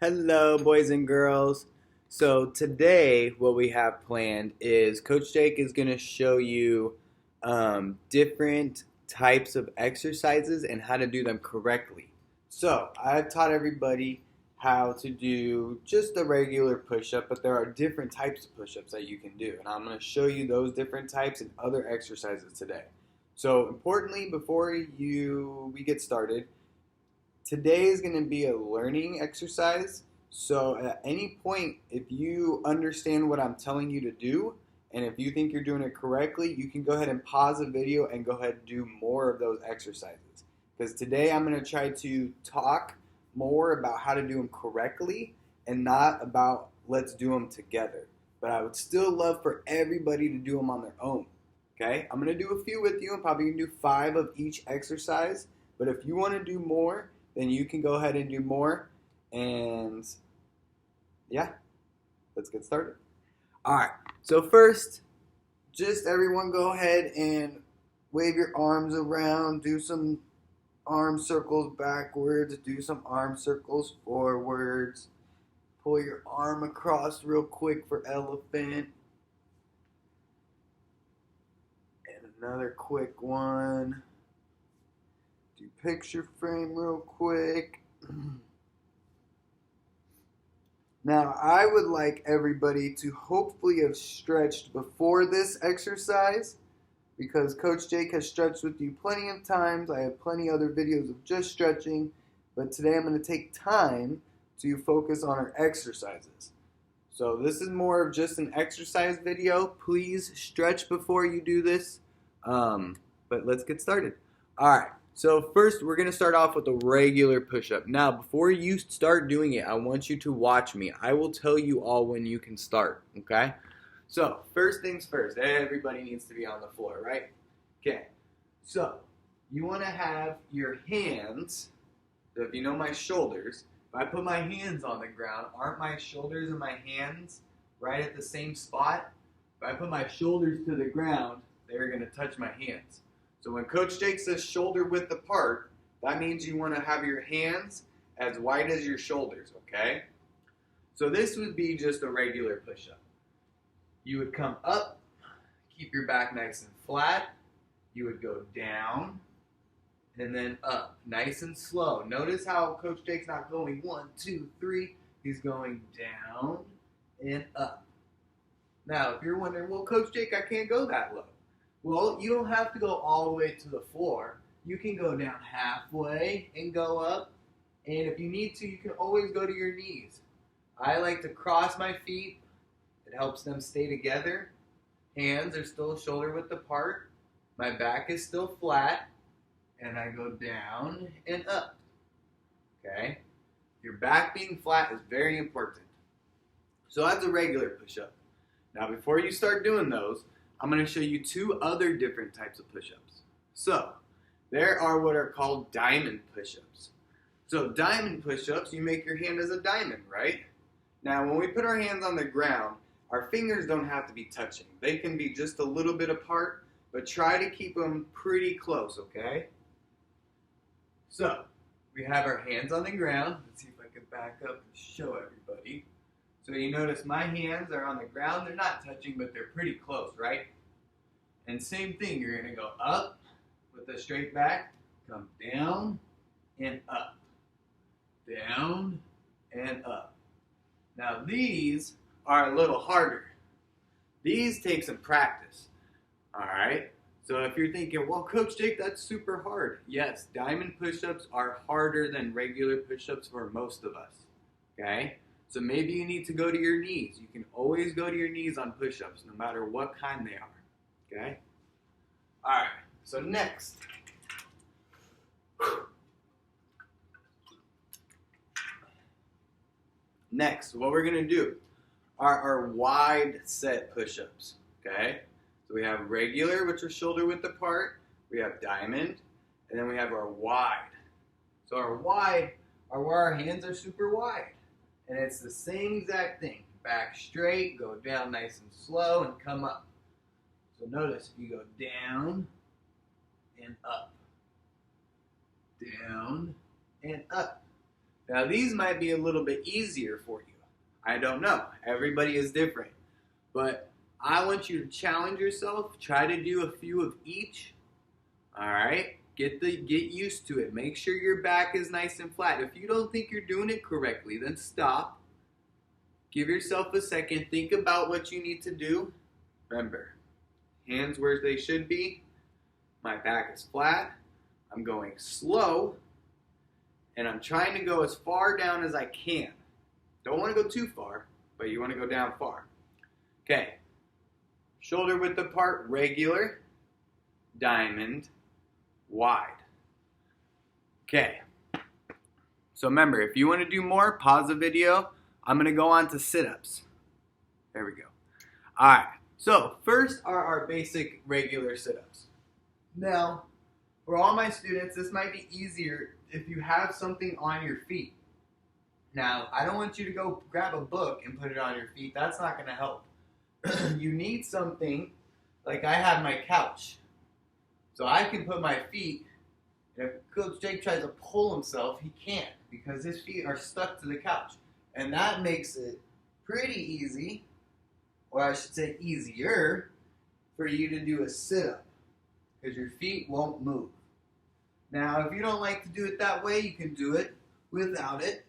Hello, boys and girls. So today, what we have planned is Coach Jake is going to show you different types of exercises and how to do them correctly. So I've taught everybody how to do just a regular push-up, but there are different types of push-ups that you can do, and I'm going to show you those different types and other exercises today. So importantly, before we get started, today is going to be a learning exercise. So at any point, if you understand what I'm telling you to do, and if you think you're doing it correctly, you can go ahead and pause the video and go ahead and do more of those exercises. Because today I'm going to try to talk more about how to do them correctly and not about let's do them together. But I would still love for everybody to do them on their own. Okay? I'm going to do a few with you. I'm probably going to do 5 of each exercise. But if you want to do more, then you can go ahead and do more. And yeah, let's get started. All right, so first, just everyone go ahead and wave your arms around, do some arm circles backwards, do some arm circles forwards. Pull your arm across real quick for elephant. And another quick one. Do picture frame real quick. Now, I would like everybody to hopefully have stretched before this exercise because Coach Jake has stretched with you plenty of times. I have plenty other videos of just stretching, but today I'm going to take time to focus on our exercises. So this is more of just an exercise video. Please stretch before you do this, but let's get started. All right. So first, we're going to start off with a regular push-up. Now, before you start doing it, I want you to watch me. I will tell you all when you can start, okay? So, first things first, everybody needs to be on the floor, right? Okay, so you want to have your hands, so if you know my shoulders, if I put my hands on the ground, aren't my shoulders and my hands right at the same spot? If I put my shoulders to the ground, they're going to touch my hands. So when Coach Jake says shoulder width apart, that means you want to have your hands as wide as your shoulders, okay? So this would be just a regular push-up. You would come up, keep your back nice and flat. You would go down and then up, nice and slow. Notice how Coach Jake's not going 1, 2, 3. He's going down and up. Now, if you're wondering, well, Coach Jake, I can't go that low. Well, you don't have to go all the way to the floor. You can go down halfway and go up. And if you need to, you can always go to your knees. I like to cross my feet. It helps them stay together. Hands are still shoulder width apart. My back is still flat. And I go down and up. Okay? Your back being flat is very important. So that's a regular push-up. Now, before you start doing those, I'm going to show you 2 other different types of push-ups. So, there are what are called diamond push-ups. So, diamond push-ups, you make your hand as a diamond, right? Now, when we put our hands on the ground, our fingers don't have to be touching. They can be just a little bit apart, but try to keep them pretty close, okay? So, we have our hands on the ground. Let's see if I can back up and show everybody. So you notice my hands are on the ground. They're not touching, but they're pretty close, right? And same thing, you're going to go up with a straight back, come down and up, down and up. Now these are a little harder. These take some practice, all right? So if you're thinking, well, Coach Jake, that's super hard. Yes, diamond push-ups are harder than regular push-ups for most of us, okay? So maybe you need to go to your knees. You can always go to your knees on push-ups, no matter what kind they are, okay? All right, so next. Next, what we're going to do are our wide set push-ups, okay? So we have regular, which are shoulder width apart. We have diamond, and then we have our wide. So our wide are where our hands are super wide. And it's the same exact thing. Back straight, go down nice and slow, and come up. So notice, if you go down and up, down and up. Now these might be a little bit easier for you. I don't know. Everybody is different. But I want you to challenge yourself. Try to do a few of each. All right? Get used to it. Make sure your back is nice and flat. If you don't think you're doing it correctly, then stop. Give yourself a second. Think about what you need to do. Remember, hands where they should be. My back is flat. I'm going slow. And I'm trying to go as far down as I can. Don't want to go too far, but you want to go down far. Okay. Shoulder width apart, regular, diamond, wide. Okay. So remember, if you want to do more, pause the video. I'm going to go on to sit-ups. There we go. All right. So first are our basic regular sit-ups. Now, for all my students, this might be easier if you have something on your feet. Now, I don't want you to go grab a book and put it on your feet. That's not going to help. You need something, like I have my couch. So I can put my feet, and if Coach Jake tries to pull himself, he can't because his feet are stuck to the couch. And that makes it pretty easy, or I should say easier, for you to do a sit-up because your feet won't move. Now, if you don't like to do it that way, you can do it without it.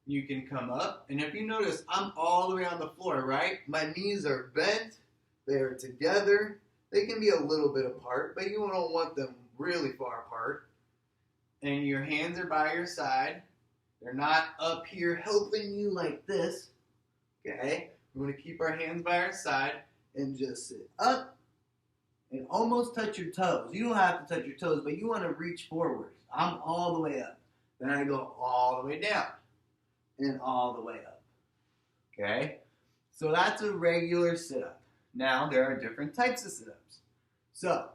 You can come up, and if you notice, I'm all the way on the floor, right? My knees are bent, they are together. They can be a little bit apart, but you don't want them really far apart. And your hands are by your side. They're not up here helping you like this, okay? We want to keep our hands by our side and just sit up and almost touch your toes. You don't have to touch your toes, but you want to reach forward. I'm all the way up. Then I go all the way down and all the way up, okay? So that's a regular sit-up. Now, there are different types of sit-ups. So,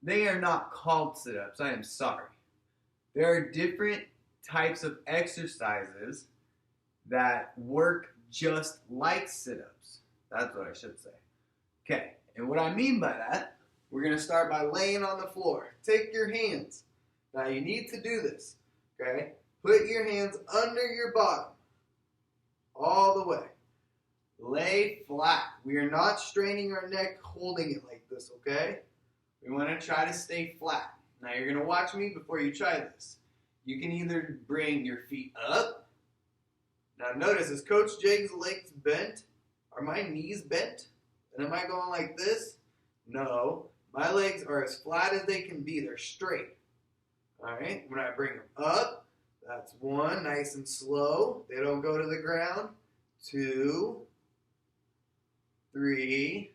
they are not called sit-ups. I am sorry. There are different types of exercises that work just like sit-ups. That's what I should say. Okay, and what I mean by that, we're going to start by laying on the floor. Take your hands. Now, you need to do this, okay? Put your hands under your bottom. All the way. Lay flat. We are not straining our neck, holding it like this, okay? We want to try to stay flat. Now you're going to watch me before you try this. You can either bring your feet up. Now notice, is Coach Jake's legs bent? Are my knees bent? And am I going like this? No. My legs are as flat as they can be. They're straight. Alright, when I bring them up, that's one, nice and slow. They don't go to the ground. 2, 3,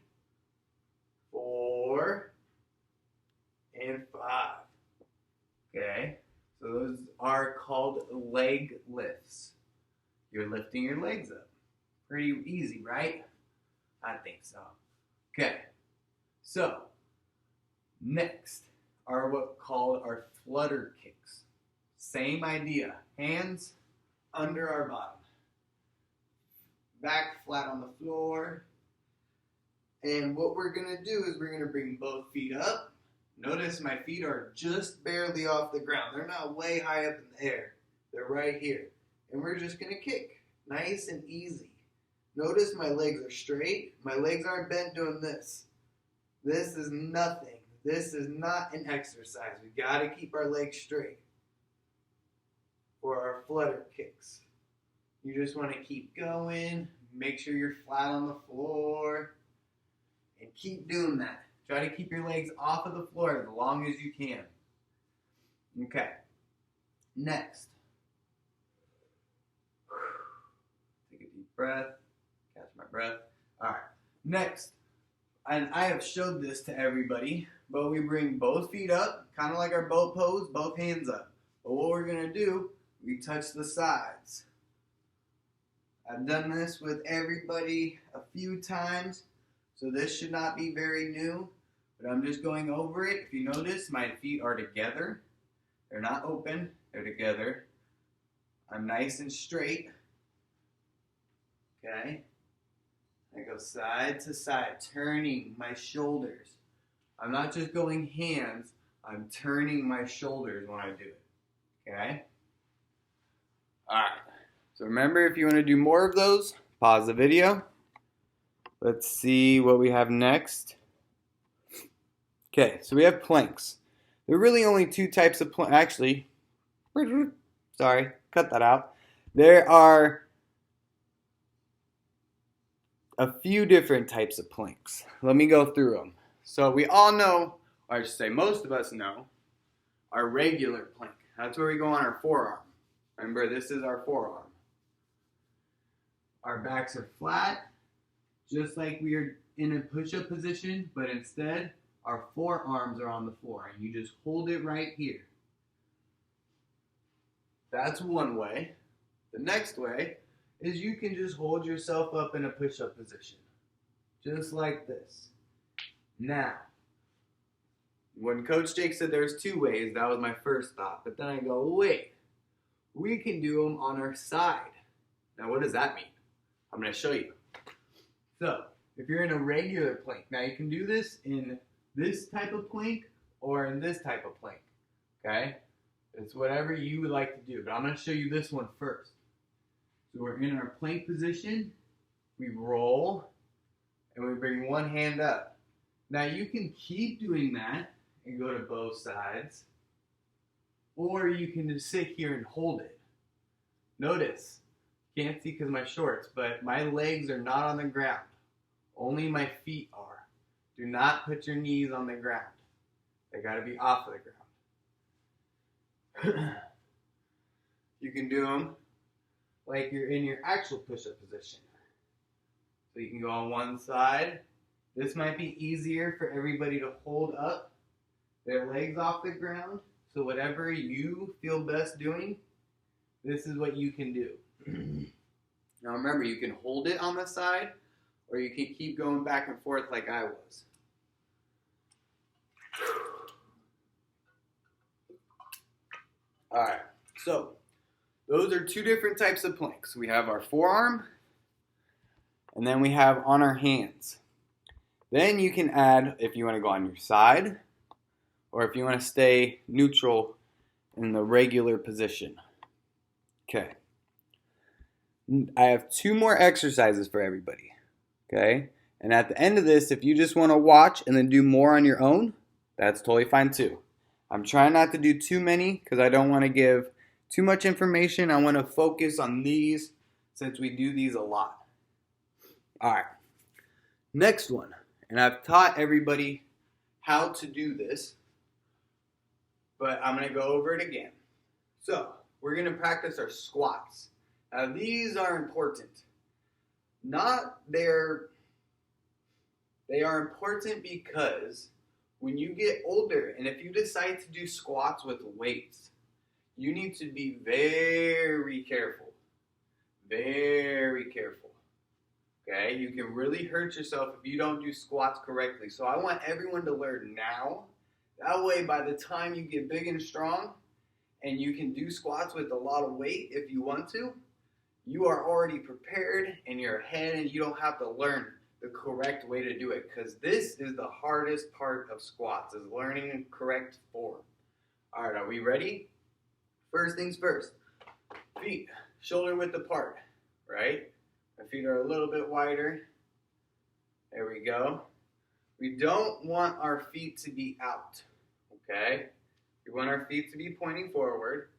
4, and 5. Okay, so those are called leg lifts. You're lifting your legs up. Pretty easy, right? I think so. Okay, so next are what called our flutter kicks. Same idea. Hands under our bottom. Back flat on the floor. And what we're going to do is we're going to bring both feet up. Notice my feet are just barely off the ground. They're not way high up in the air. They're right here. And we're just going to kick. Nice and easy. Notice my legs are straight. My legs aren't bent doing this. This is nothing. This is not an exercise. We got to keep our legs straight for our flutter kicks. You just want to keep going. Make sure you're flat on the floor. And keep doing that. Try to keep your legs off of the floor as long as you can. Okay. Next. Take a deep breath. Catch my breath. All right. Next. And I have showed this to everybody, but we bring both feet up, kind of like our boat pose, both hands up. But what we're going to do, we touch the sides. I've done this with everybody a few times, so this should not be very new, but I'm just going over it. If you notice, my feet are together. They're not open, they're together. I'm nice and straight. Okay. I go side to side, turning my shoulders. I'm not just going hands, I'm turning my shoulders when I do it. Okay? Alright. So remember, if you want to do more of those, pause the video. Let's see what we have next. Okay, so we have planks. There are really only two types of planks. Actually, sorry, cut that out. There are a few different types of planks. Let me go through them. So we all know, or I should say most of us know, our regular plank. That's where we go on our forearm. Remember, this is our forearm. Our backs are flat, just like we are in a push-up position, but instead, our forearms are on the floor, and you just hold it right here. That's one way. The next way is you can just hold yourself up in a push-up position, just like this. Now, when Coach Jake said there's two ways, that was my first thought, but then I go, wait, we can do them on our side. Now, what does that mean? I'm going to show you. So, if you're in a regular plank, now you can do this in this type of plank or in this type of plank, okay? It's whatever you would like to do, but I'm going to show you this one first. So we're in our plank position, we roll, and we bring one hand up. Now you can keep doing that and go to both sides, or you can just sit here and hold it. Notice, can't see because of my shorts, but my legs are not on the ground. Only my feet are. Do not put your knees on the ground. They got to be off of the ground. You can do them like you're in your actual push-up position. So you can go on one side. This might be easier for everybody to hold up their legs off the ground. So whatever you feel best doing, this is what you can do. Now remember, you can hold it on the side, or you can keep going back and forth like I was. Alright, so those are two different types of planks. We have our forearm, and then we have on our hands. Then you can add, if you want to go on your side, or if you want to stay neutral in the regular position. Okay. I have two more exercises for everybody. Okay? And at the end of this, if you just want to watch and then do more on your own, that's totally fine too. I'm trying not to do too many because I don't want to give too much information. I want to focus on these since we do these a lot. Alright. Next one. And I've taught everybody how to do this, but I'm going to go over it again. So, we're going to practice our squats. Now, these are important. They are important because when you get older, and if you decide to do squats with weights, you need to be very careful. Very careful. Okay? You can really hurt yourself if you don't do squats correctly. So I want everyone to learn now. That way, by the time you get big and strong, and you can do squats with a lot of weight if you want to, you are already prepared in your head and you don't have to learn the correct way to do it, because this is the hardest part of squats, is learning the correct form. Alright, are we ready? First things first. Feet shoulder width apart, right? My feet are a little bit wider. There we go. We don't want our feet to be out, okay? We want our feet to be pointing forward.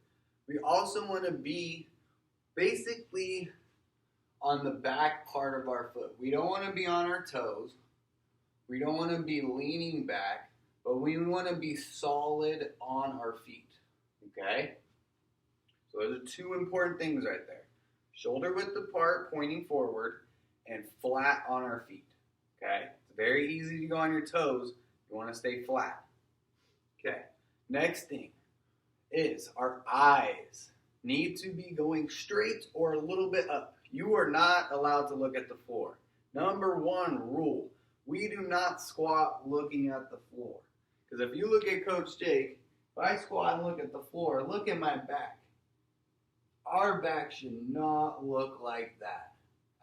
We also want to be basically on the back part of our foot. We don't want to be on our toes. We don't want to be leaning back, but we want to be solid on our feet, okay? So those are two important things right there. Shoulder width apart, pointing forward, and flat on our feet, okay? It's very easy to go on your toes. You want to stay flat. Okay, next thing is our eyes need to be going straight or a little bit up. You are not allowed to look at the floor. Number one rule, we do not squat looking at the floor. Because if you look at Coach Jake, if I squat and look at the floor, look at my back. Our back should not look like that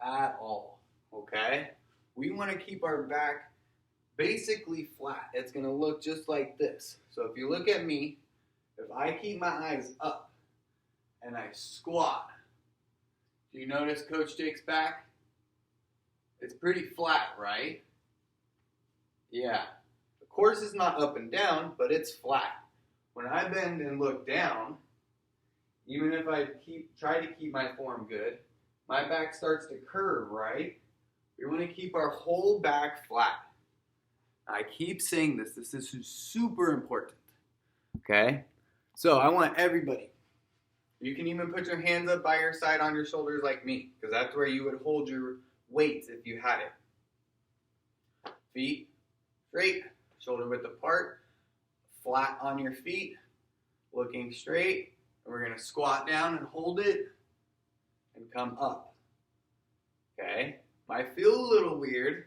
at all, okay? We want to keep our back basically flat. It's going to look just like this. So if you look at me, if I keep my eyes up and I squat, do you notice Coach Jake's back? It's pretty flat, right? Yeah. Of course it's not up and down, but it's flat. When I bend and look down, even if I try to keep my form good, my back starts to curve, right? We want to keep our whole back flat. I keep saying this. This is super important. Okay? So I want everybody. You can even put your hands up by your side on your shoulders like me, because that's where you would hold your weights if you had it. Feet straight, shoulder width apart, flat on your feet, looking straight. And we're going to squat down and hold it and come up. Okay? Might feel a little weird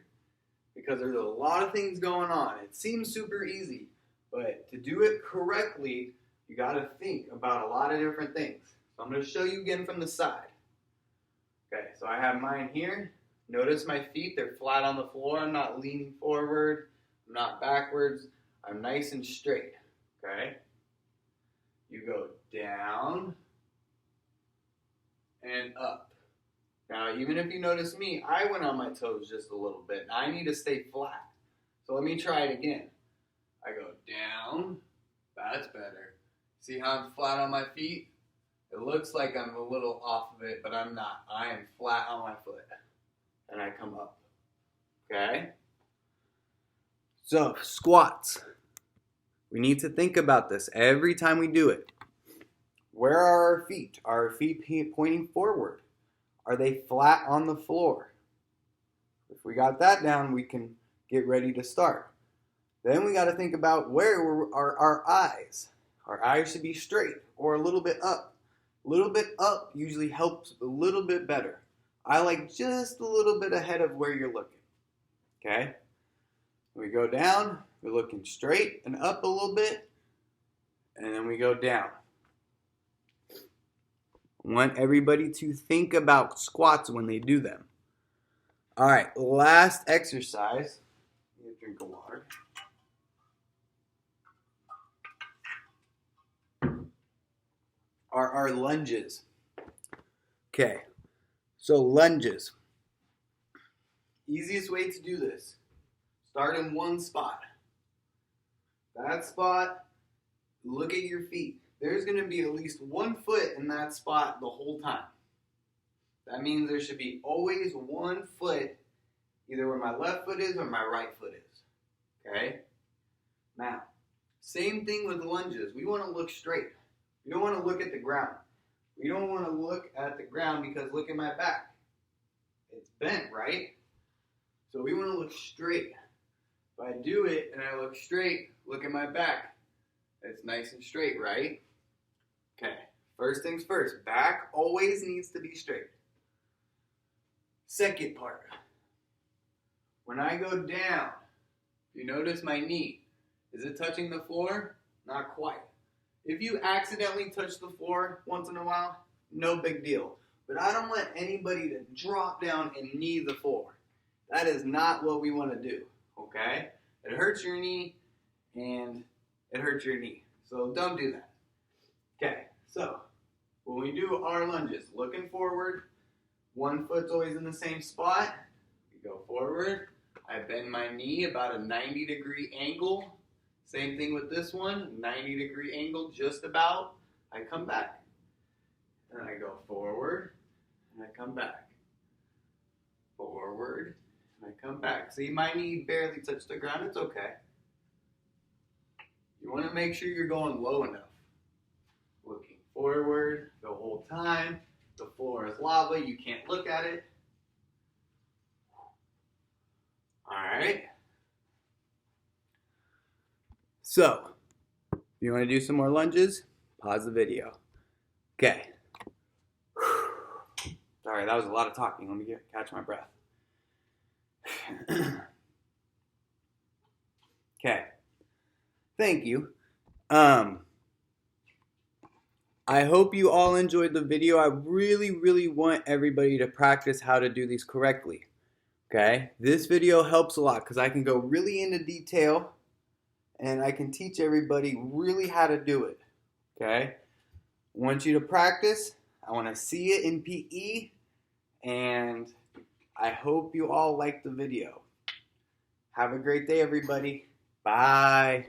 because there's a lot of things going on. It seems super easy, but to do it correctly, you got to think about a lot of different things. So I'm going to show you again from the side. Okay, so I have mine here. Notice my feet, they're flat on the floor. I'm not leaning forward. I'm not backwards. I'm nice and straight. Okay? You go down and up. Now, even if you notice me, I went on my toes just a little bit. I need to stay flat. So let me try it again. I go down. That's better. See how I'm flat on my feet? It looks like I'm a little off of it, but I'm not. I am flat on my foot. And I come up. Okay? So, squats. We need to think about this every time we do it. Where are our feet? Are our feet pointing forward? Are they flat on the floor? If we got that down, we can get ready to start. Then we got to think about where are our eyes. Our eyes should be straight or a little bit up. A little bit up usually helps a little bit better. I like just a little bit ahead of where you're looking. Okay? We go down, we're looking straight and up a little bit, and then we go down. I want everybody to think about squats when they do them. All right, last exercise. Need a drink of water. Are our lunges. Okay, so lunges. Easiest way to do this. Start in one spot. That spot, look at your feet. There's going to be at least 1 foot in that spot the whole time. That means there should be always 1 foot either where my left foot is or my right foot is. Okay? Now, same thing with lunges. We want to look straight. We don't want to look at the ground. We don't want to look at the ground because look at my back. It's bent, right? So we want to look straight. If I do it and I look straight, look at my back. It's nice and straight, right? Okay, first things first. Back always needs to be straight. Second part. When I go down, you notice my knee. Is it touching the floor? Not quite. If you accidentally touch the floor once in a while, no big deal. But I don't want anybody to drop down and knee the floor. That is not what we want to do, okay? It hurts your knee, and it hurts your knee. So don't do that. Okay, so when we do our lunges, looking forward, 1 foot's always in the same spot. We go forward. I bend my knee about a 90-degree angle. Same thing with this one, 90-degree angle, just about. I come back. And I go forward, and I come back. Forward, and I come back. See, my knee barely touched the ground. It's okay. You want to make sure you're going low enough. Looking forward the whole time. The floor is lava. You can't look at it. All right. So, if you want to do some more lunges, pause the video. Okay. Sorry, that was a lot of talking. Let me catch my breath. Okay. Thank you. I hope you all enjoyed the video. I really, really want everybody to practice how to do these correctly. Okay, this video helps a lot because I can go really into detail and I can teach everybody really how to do it. Okay, I want you to practice. I want to see it in PE, and I hope you all like the video. Have a great day, everybody. Bye.